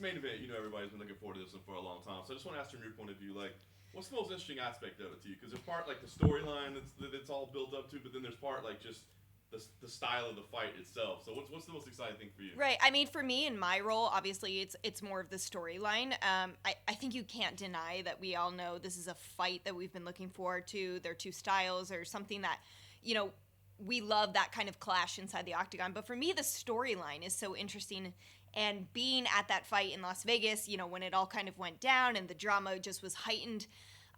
main event, everybody's been looking forward to this one for a long time. So I just want to ask from your point of view, what's the most interesting aspect of it to you? Because there's part the storyline that's all built up to, but then there's part just the style of the fight itself. So what's the most exciting thing for you? Right. I mean, for me in my role, obviously it's more of the storyline. I think you can't deny that we all know this is a fight that we've been looking forward to. They're two styles or something that, we love that kind of clash inside the octagon. But for me, the storyline is so interesting. And being at that fight in Las Vegas, when it all kind of went down and the drama just was heightened,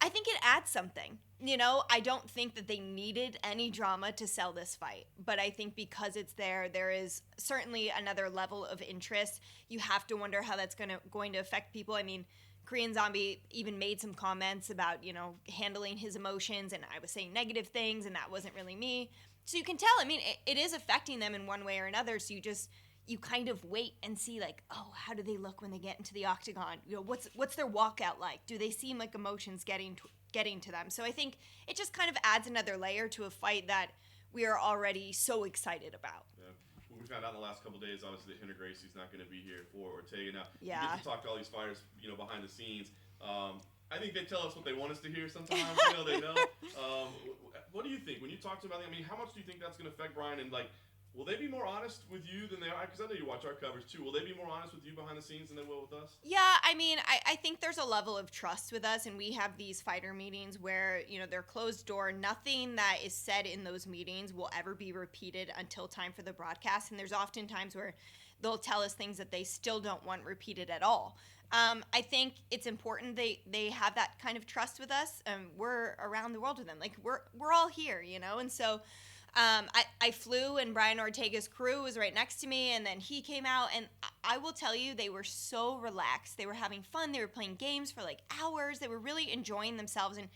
I think it adds something. I don't think that they needed any drama to sell this fight. But I think because it's there is certainly another level of interest. You have to wonder how that's going to affect people. I mean, Korean Zombie even made some comments about, handling his emotions, and I was saying negative things, and that wasn't really me. So you can tell, I mean, it is affecting them in one way or another. So you kind of wait and see how do they look when they get into the octagon? What's their walkout like? Do they seem like emotions getting to them? So I think it just kind of adds another layer to a fight that we are already so excited about. Yeah. We found out in the last couple of days, obviously, that intergracie's not going to be here for Ortega. Now, yeah. You get to talk to all these fighters, behind the scenes. I think they tell us what they want us to hear sometimes. They know. What do you think when you talk to them? I mean, how much do you think that's going to affect Brian? And will they be more honest with you than they are? Because I know you watch our coverage too. Will they be more honest with you behind the scenes than they will with us? Yeah, I mean, I think there's a level of trust with us, and we have these fighter meetings where, they're closed door. Nothing that is said in those meetings will ever be repeated until time for the broadcast. And there's often times where they'll tell us things that they still don't want repeated at all. I think it's important they have that kind of trust with us. We're around the world with them. We're all here, and so I flew, and Brian Ortega's crew was right next to me, and then he came out, and I will tell you, they were so relaxed. They were having fun. They were playing games for hours. They were really enjoying themselves, and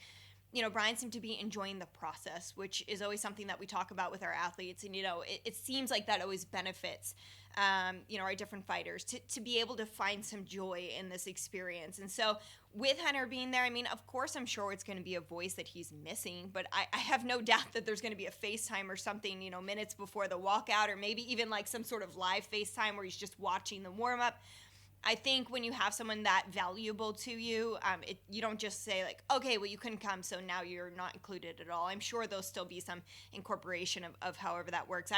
Brian seemed to be enjoying the process, which is always something that we talk about with our athletes, and it seems like that always benefits our different fighters to be able to find some joy in this experience. And so with Hunter being there, I mean, of course, I'm sure it's going to be a voice that he's missing, but I have no doubt that there's going to be a FaceTime or something, minutes before the walkout, or maybe even some sort of live FaceTime where he's just watching the warm up. I think when you have someone that valuable to you, you don't just say okay, well, you couldn't come, so now you're not included at all. I'm sure there'll still be some incorporation of however that works.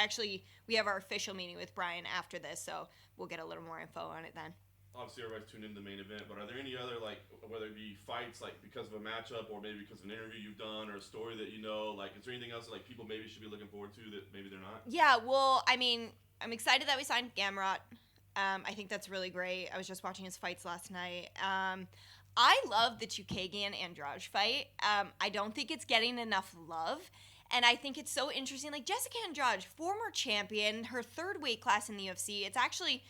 We have our official meeting with Brian after this, so we'll get a little more info on it then. Obviously, everybody's tuned into the main event, but are there any other, whether it be fights, because of a matchup or maybe because of an interview you've done or a story that is there anything else that, people maybe should be looking forward to that maybe they're not? Yeah, well, I mean, I'm excited that we signed Gamrot. I think that's really great. I was just watching his fights last night. I love the Chukagian-Andrade fight. I don't think it's getting enough love. And I think it's so interesting. Jessica Andrade, former champion, her third weight class in the UFC. It's actually,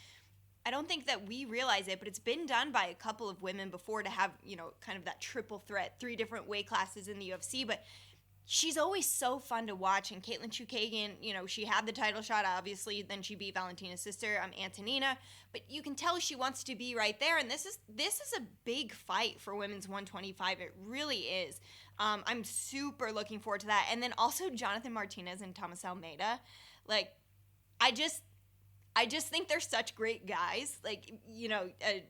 I don't think that we realize it, but it's been done by a couple of women before to have, kind of that triple threat, 3 different weight classes in the UFC. But she's always so fun to watch. And Caitlin Chukagian, she had the title shot, obviously. Then she beat Valentina's sister, Antonina. But you can tell she wants to be right there. And this is a big fight for women's 125. It really is. I'm super looking forward to that. And then also Jonathan Martinez and Thomas Almeida. I just think they're such great guys.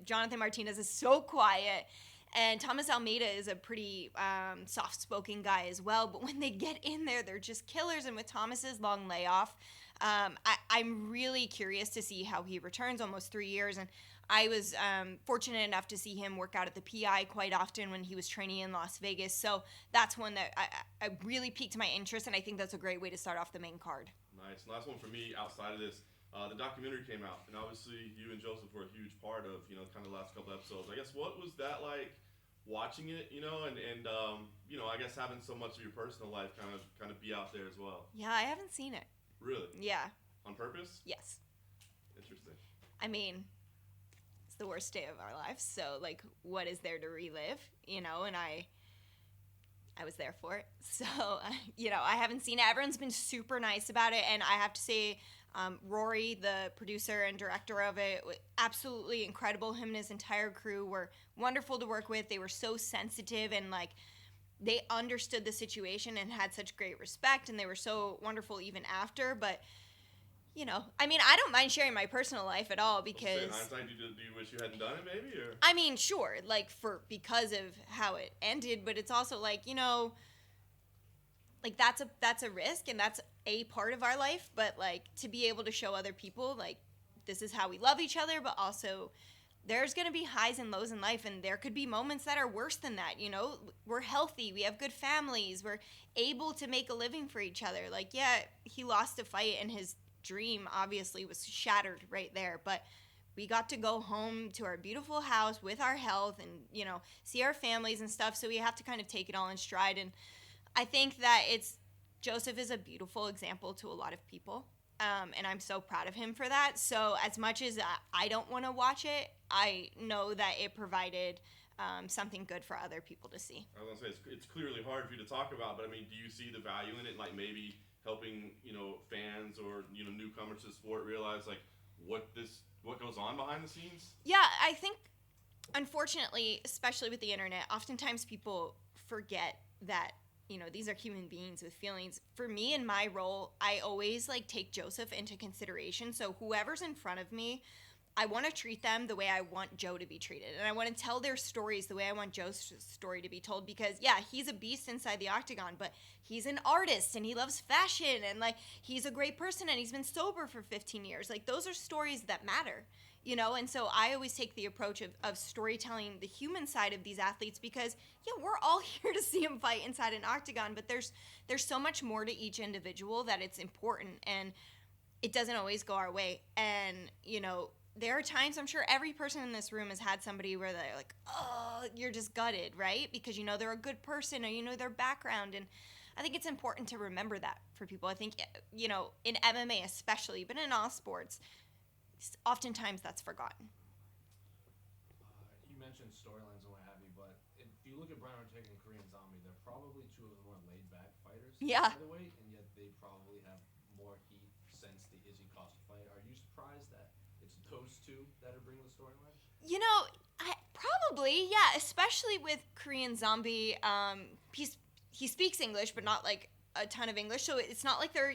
Jonathan Martinez is so quiet. And Thomas Almeida is a pretty soft-spoken guy as well. But when they get in there, they're just killers. And with Thomas's long layoff, I'm really curious to see how he returns, almost 3 years. And I was fortunate enough to see him work out at the PI quite often when he was training in Las Vegas. So that's one that I really piqued my interest, and I think that's a great way to start off the main card. Nice. Last one for me outside of this. The documentary came out, and obviously you and Joseph were a huge part of, kind of the last couple episodes. I guess what was that like watching it, and I guess having so much of your personal life kind of be out there as well? Yeah, I haven't seen it. Really? Yeah. On purpose? Yes. Interesting. I mean, it's the worst day of our lives, so what is there to relive, and I was there for it. So, I haven't seen it. Everyone's been super nice about it, and I have to say, Rory, the producer and director of it, absolutely incredible. Him and his entire crew were wonderful to work with. They were so sensitive, and they understood the situation and had such great respect, and they were so wonderful even after. But I mean, I don't mind sharing my personal life at all So in because, hindsight, do you wish you hadn't done it, maybe? Or I mean, sure, like because of how it ended, but it's also like, like that's a risk and that's a part of our life, but like to be able to show other people like this is how we love each other, but also there's going to be highs and lows in life, and there could be moments that are worse than that. We're healthy, we have good families, we're able to make a living for each other. Like, yeah, he lost a fight and his dream obviously was shattered right there, but we got to go home to our beautiful house with our health and see our families and stuff, so we have to kind of take it all in stride. And I think that Joseph is a beautiful example to a lot of people. And I'm so proud of him for that. So as much as I don't want to watch it, I know that it provided something good for other people to see. I was gonna say it's clearly hard for you to talk about, but I mean, do you see the value in it? Like maybe helping fans or newcomers to the sport realize like what goes on behind the scenes? Yeah, I think unfortunately, especially with the internet, oftentimes people forget that these are human beings with feelings. For me, in my role, I always like take Joseph into consideration. So whoever's in front of me, I want to treat them the way I want Joe to be treated. And I want to tell their stories the way I want Joe's story to be told. Because, yeah, he's a beast inside the octagon, but he's an artist and he loves fashion and, like, he's a great person and he's been sober for 15 years. Like, those are stories that matter, And so I always take the approach of storytelling the human side of these athletes because, yeah, we're all here to see them fight inside an octagon, but there's so much more to each individual that it's important, and it doesn't always go our way. And, there are times, I'm sure every person in this room has had somebody where they're like, oh, you're just gutted, right? Because they're a good person or their background. And I think it's important to remember that for people. I think, in MMA especially, but in all sports, oftentimes that's forgotten. You mentioned storylines and what have you, but if you look at Brian Ortega and Korean Zombie, they're probably two of the more laid-back fighters. Yeah. By the way, and yet they probably have more heat since the Izzy Costa fight. Are you surprised that it's those two that are bringing the storyline? Probably, yeah. Especially with Korean Zombie, he speaks English, but not like a ton of English, so it's not like they're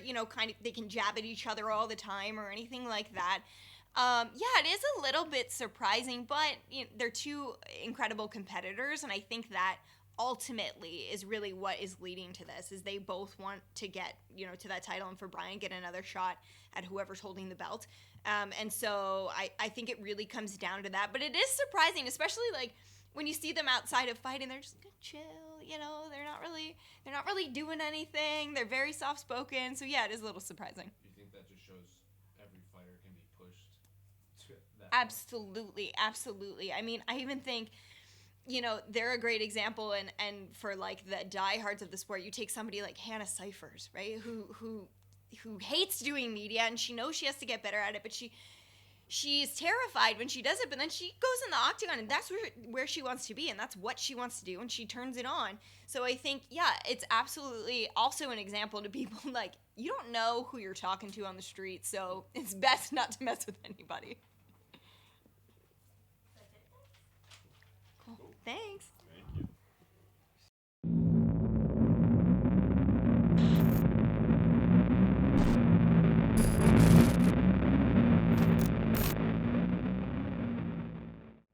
they can jab at each other all the time or anything like that. Yeah, it is a little bit surprising, but they're two incredible competitors, and I think that ultimately is really what is leading to this, is they both want to get, to that title, and for Brian, get another shot at whoever's holding the belt. And so I think it really comes down to that, but it is surprising, especially like when you see them outside of fighting, they're just chill, they're not really doing anything. They're very soft-spoken, so yeah, it is a little surprising. Do you think that just shows every fighter can be pushed to that Absolutely. I mean, I even think, they're a great example, and for like the diehards of the sport, you take somebody like Hannah Cifers, right, who hates doing media, and she knows she has to get better at it, but she's terrified when she does it, but then she goes in the octagon, and that's where she wants to be, and that's what she wants to do, and she turns it on. So I think, yeah, it's absolutely also an example to people like, you don't know who you're talking to on the street, so it's best not to mess with anybody.